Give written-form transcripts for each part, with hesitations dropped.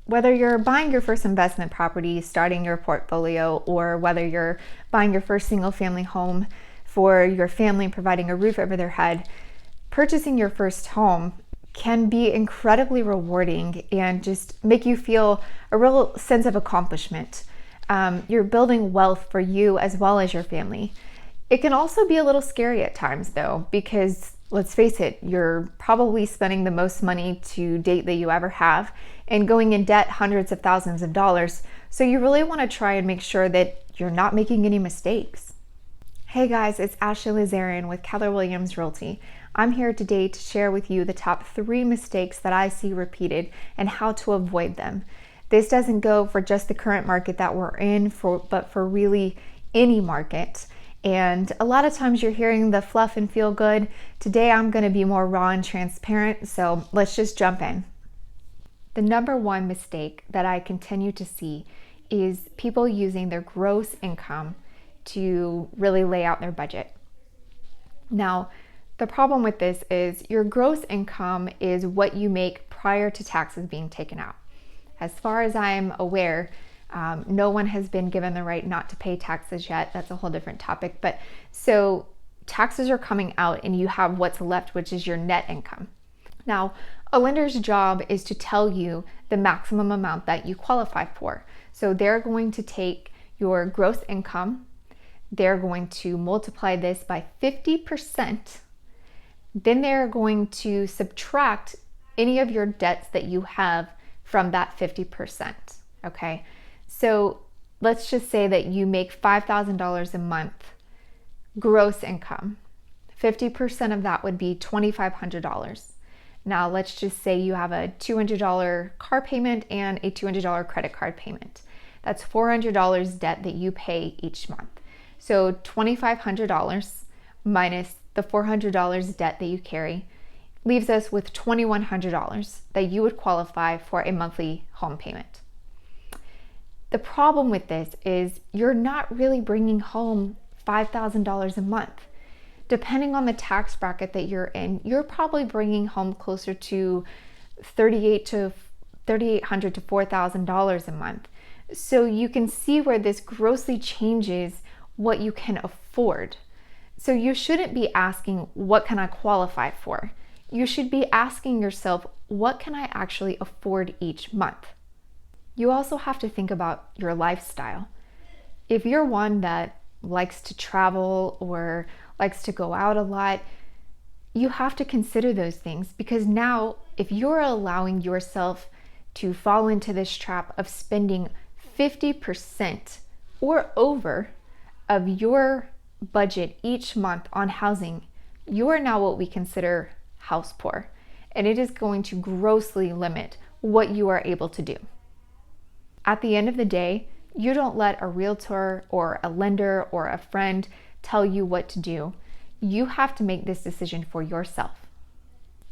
Whether you're buying your first investment property, starting your portfolio, or whether you're buying your first single family home for your family and providing a roof over their head, purchasing your first home can be incredibly rewarding and just make you feel a real sense of accomplishment. You're building wealth for you as well as your family. It can also be a little scary at times though, because let's face it, you're probably spending the most money to date that you ever have and going in debt hundreds of thousands of dollars. So you really want to try and make sure that you're not making any mistakes. Hey guys, it's Ashley Lazarian with Keller Realty. I'm here today to share with you the top 3 mistakes that I see repeated and how to avoid them. This doesn't go for just the current market that we're in, but for really any market. And a lot of times you're hearing the fluff and feel good. Today I'm going to be more raw and transparent, so let's just jump in. The number 1 mistake that I continue to see is people using their gross income to really lay out their budget. Now, the problem with this is your gross income is what you make prior to taxes being taken out. As far as I'm aware, no one has been given the right not to pay taxes yet. That's a whole different topic. But so taxes are coming out and you have what's left, which is your net income. Now, a lender's job is to tell you the maximum amount that you qualify for. So they're going to take your gross income, they're going to multiply this by 50%, then they're going to subtract any of your debts that you have from that 50%, okay? So let's just say that you make $5,000 a month gross income. 50% of that would be $2,500. Now let's just say you have a $200 car payment and a $200 credit card payment. That's $400 debt that you pay each month. So $2,500 minus the $400 debt that you carry leaves us with $2,100 that you would qualify for a monthly home payment. The problem with this is you're not really bringing home $5,000 a month. Depending on the tax bracket that you're in, you're probably bringing home closer to $3,800 to $4,000 a month. So you can see where this grossly changes what you can afford. So you shouldn't be asking, what can I qualify for? You should be asking yourself, what can I actually afford each month? You also have to think about your lifestyle. If you're one that likes to travel or likes to go out a lot, you have to consider those things, because now if you're allowing yourself to fall into this trap of spending 50% or over of your budget each month on housing, you are now what we consider house poor, and it is going to grossly limit what you are able to do. At the end of the day, you don't let a realtor or a lender or a friend tell you what to do. You have to make this decision for yourself.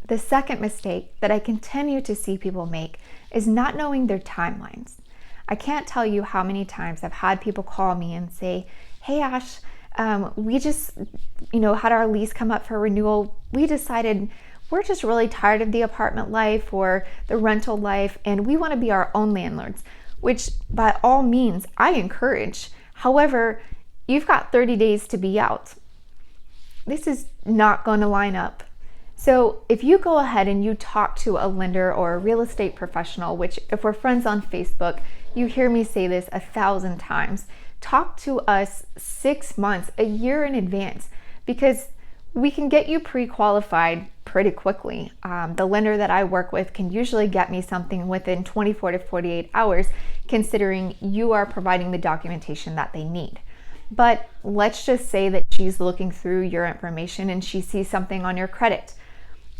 The second mistake that I continue to see people make is not knowing their timelines. I can't tell you how many times I've had people call me and say, hey Ash, we just had our lease come up for renewal. We decided we're just really tired of the apartment life or the rental life, and we want to be our own landlords, which by all means I encourage. However, you've got 30 days to be out. This is not going to line up. So if you go ahead and you talk to a lender or a real estate professional, which if we're friends on Facebook, you hear me say this 1,000 times, talk to us 6 months, a year in advance, because we can get you pre-qualified pretty quickly. The lender that I work with can usually get me something within 24 to 48 hours, considering you are providing the documentation that they need. But let's just say that she's looking through your information and she sees something on your credit.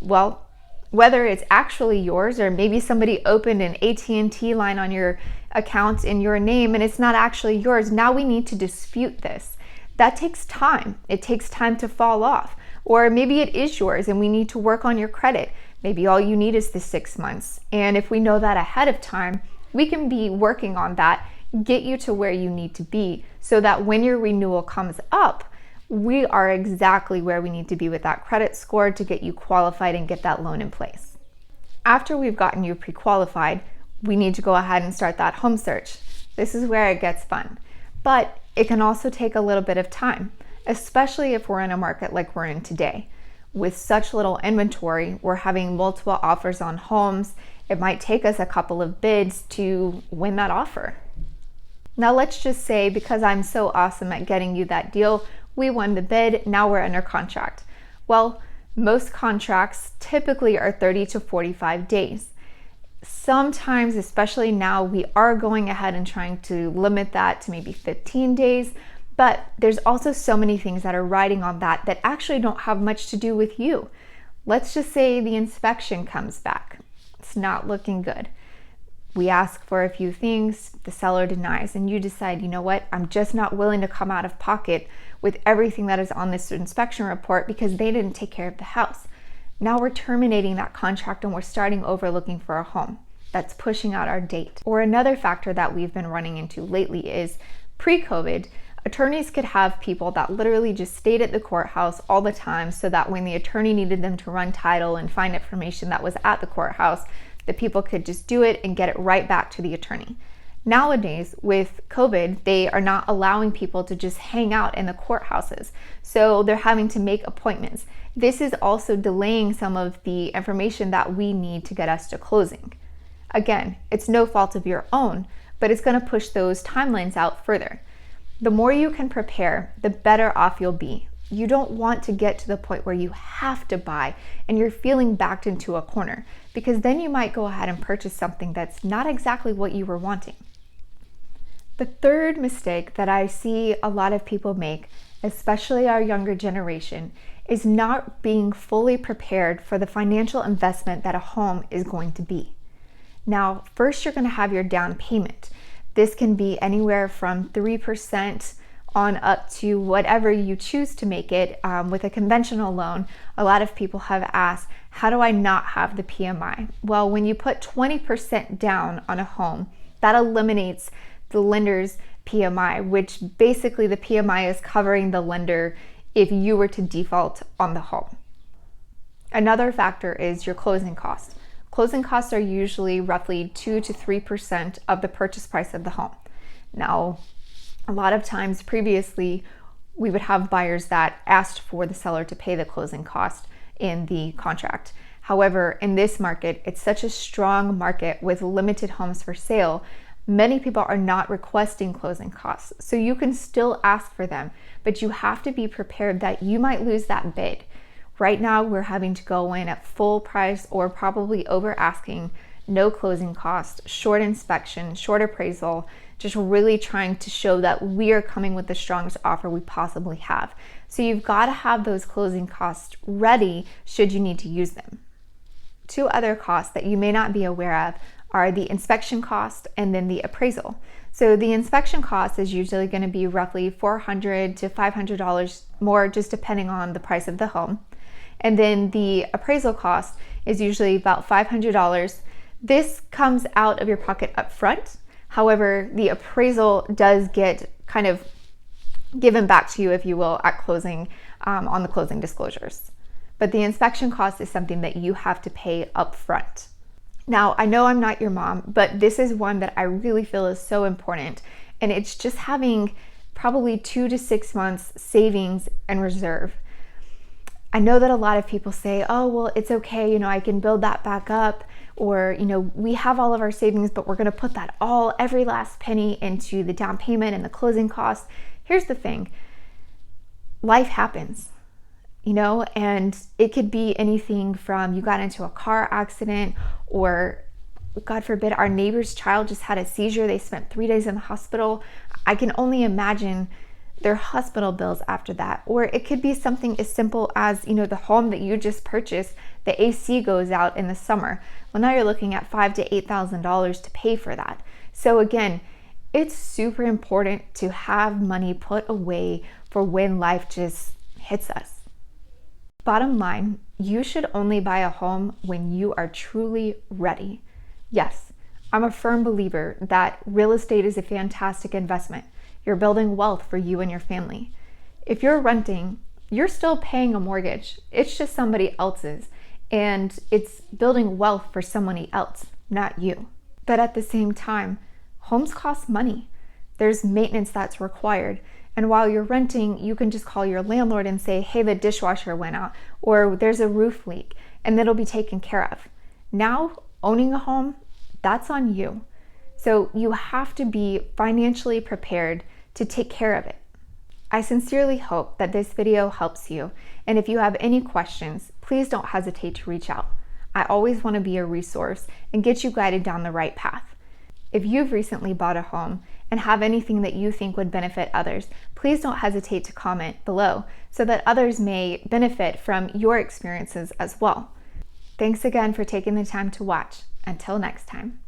Well, whether it's actually yours or maybe somebody opened an AT&T line on your account in your name and it's not actually yours, now we need to dispute this. That takes time. It takes time to fall off. Or maybe it is yours and we need to work on your credit. Maybe all you need is the 6 months. And if we know that ahead of time, we can be working on that, get you to where you need to be so that when your renewal comes up, we are exactly where we need to be with that credit score to get you qualified and get that loan in place. After we've gotten you pre-qualified, we need to go ahead and start that home search. This is where it gets fun. But it can also take a little bit of time, especially if we're in a market like we're in today. With such little inventory, we're having multiple offers on homes. It might take us a couple of bids to win that offer. Now let's just say, because I'm so awesome at getting you that deal, we won the bid, now we're under contract. Well, most contracts typically are 30 to 45 days. Sometimes, especially now, we are going ahead and trying to limit that to maybe 15 days, but there's also so many things that are riding on that actually don't have much to do with you. Let's just say the inspection comes back. It's not looking good. We ask for a few things, the seller denies, and you decide, you know what, I'm just not willing to come out of pocket with everything that is on this inspection report because they didn't take care of the house. Now we're terminating that contract and we're starting over looking for a home. That's pushing out our date. Or another factor that we've been running into lately is pre-COVID, attorneys could have people that literally just stayed at the courthouse all the time so that when the attorney needed them to run title and find information that was at the courthouse, the people could just do it and get it right back to the attorney. Nowadays, with COVID, they are not allowing people to just hang out in the courthouses. So they're having to make appointments. This is also delaying some of the information that we need to get us to closing. Again, it's no fault of your own, but it's going to push those timelines out further. The more you can prepare, the better off you'll be. You don't want to get to the point where you have to buy and you're feeling backed into a corner, because then you might go ahead and purchase something that's not exactly what you were wanting. The third mistake that I see a lot of people make, especially our younger generation, is not being fully prepared for the financial investment that a home is going to be. Now, first you're going to have your down payment. This can be anywhere from 3% on up to whatever you choose to make it. With a conventional loan, a lot of people have asked, how do I not have the PMI? Well, when you put 20% down on a home, that eliminates the lender's PMI, which basically the PMI is covering the lender if you were to default on the home. Another factor is your closing costs. Closing costs are usually roughly 2 to 3% of the purchase price of the home. Now, a lot of times previously, we would have buyers that asked for the seller to pay the closing cost in the contract. However, in this market, it's such a strong market with limited homes for sale. Many people are not requesting closing costs, so you can still ask for them, but you have to be prepared that you might lose that bid. Right now, we're having to go in at full price or probably over asking, no closing cost, short inspection, short appraisal, just really trying to show that we are coming with the strongest offer we possibly have. So you've got to have those closing costs ready should you need to use them. Two other costs that you may not be aware of are the inspection cost and then the appraisal. So the inspection cost is usually going to be roughly $400 to $500 more, just depending on the price of the home. And then the appraisal cost is usually about $500. This comes out of your pocket up front. However, the appraisal does get kind of given back to you, if you will, at closing on the closing disclosures. But the inspection cost is something that you have to pay up front. Now, I know I'm not your mom, but this is one that I really feel is so important. And it's just having probably 2 to 6 months savings and reserve. I know that a lot of people say, oh, well, it's okay, I can build that back up. Or, we have all of our savings, but we're going to put that every last penny into the down payment and the closing costs. Here's the thing. Life happens, and it could be anything from you got into a car accident, or God forbid, our neighbor's child just had a seizure. They spent 3 days in the hospital. I can only imagine their hospital bills after that. Or it could be something as simple as, the home that you just purchased, the AC goes out in the summer. Well, now you're looking at $5,000 to $8,000 to pay for that. So again, it's super important to have money put away for when life just hits us. Bottom line, you should only buy a home when you are truly ready. Yes, I'm a firm believer that real estate is a fantastic investment. You're building wealth for you and your family. If you're renting, you're still paying a mortgage. It's just somebody else's, and it's building wealth for somebody else, not you. But at the same time, homes cost money. There's maintenance that's required. And while you're renting, you can just call your landlord and say, hey, the dishwasher went out, or there's a roof leak, and it'll be taken care of. Now, owning a home, that's on you. So you have to be financially prepared to take care of it. I sincerely hope that this video helps you. And if you have any questions, please don't hesitate to reach out. I always want to be a resource and get you guided down the right path. If you've recently bought a home and have anything that you think would benefit others, please don't hesitate to comment below so that others may benefit from your experiences as well. Thanks again for taking the time to watch. Until next time.